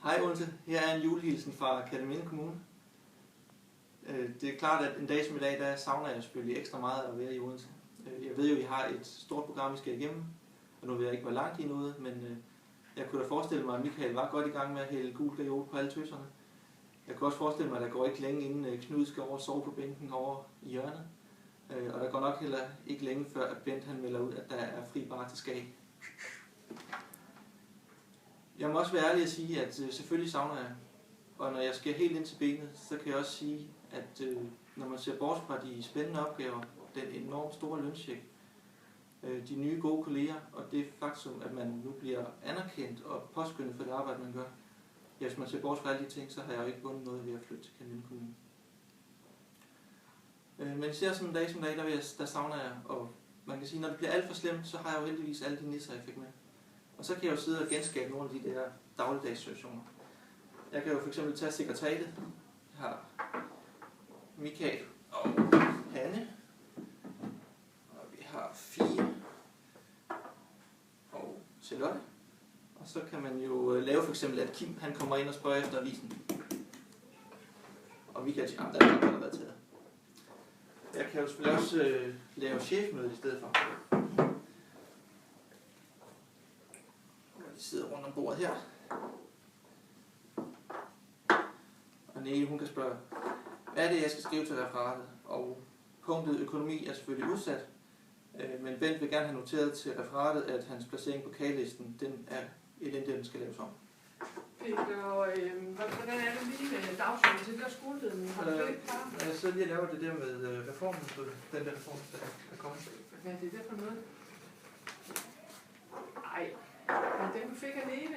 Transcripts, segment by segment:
Hej Odense, her er en julehilsen fra Kerteminde Kommune. Det er klart, at en dag som i dag, der savner jeg selvfølgelig ekstra meget at være i Odense. Jeg ved jo, at I har et stort program, I skal igennem, og nu ved jeg ikke, hvor langt I nåede, men jeg kunne da forestille mig, at Michael var godt i gang med at hælde gul gajol på alle tøserne. Jeg kunne også forestille mig, at der går ikke længe inden Knud skal over og sove på bænken over i hjørnet. Og der går nok heller ikke længe før, at Bent han melder ud, at der er fri bar til Skag. Jeg må også være ærlig at sige, at selvfølgelig savner jeg. Og når jeg skal helt ind til benet, så kan jeg også sige, at når man ser bort fra de spændende opgaver, den enormt store løncheck, de nye gode kolleger, og det faktum, at man nu bliver anerkendt og påskyndet for det arbejde, man gør, ja, hvis man ser bort fra alle de ting, så har jeg jo ikke vundet noget ved at flytte til Kerteminde Kommune. Men især sådan en dag som dag, der savner jeg, og man kan sige, når det bliver alt for slemt, så har jeg jo heldigvis alle de nisser, jeg fik med. Og så kan jeg jo sidde og genskabe nogle af de der dagligdagssituationer. Jeg kan jo for eksempel tage sekretariatet. Jeg har Michael og Hanne. Og vi har Fie og Charlotte. Og så kan man jo lave for eksempel, at Kim han kommer ind og spørger efter avisen. Og vi kan sige, at der har været taget. Jeg kan jo selvfølgelig også lave chefmøde i stedet for. De sidder rundt om bordet her. Og Nele, hun kan spørge, hvad er det, jeg skal skrive til referatet? Og punktet økonomi er selvfølgelig udsat. Men Bent vil gerne have noteret til referatet, at hans placering på K-listen, den er elendig, den skal laves om. Peter, hvordan er det lige med dagsordenen til der skoleledning? Har du det ikke klar? Jeg sidder lige og laver det der med reformen, den der reform, der kommer. Hvad er det der for noget? Ej, men den du fik alene.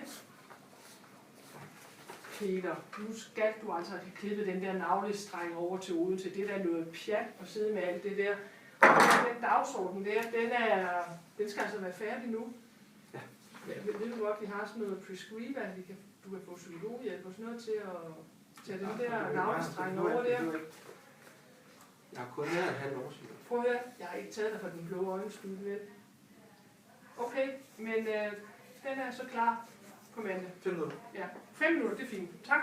Peter, nu skal du altså have klippet den der navlestreng over til Odense. Det der er noget pjat at sidde med alt det der. Den dagsorden der, den skal altså være færdig nu. Ja. Ved du godt, vi har sådan noget prescriber, du kan få psykologhjælp og sådan noget til at tage den der navlestreng over der. Jeg har kun været en halv år siden. Prøv at høre, jeg har ikke taget dig for den blå øjenskud, vel? Okay, men den er så klar på mandag. 5 minutter. Ja, 5 minutter, det er fint. Tak.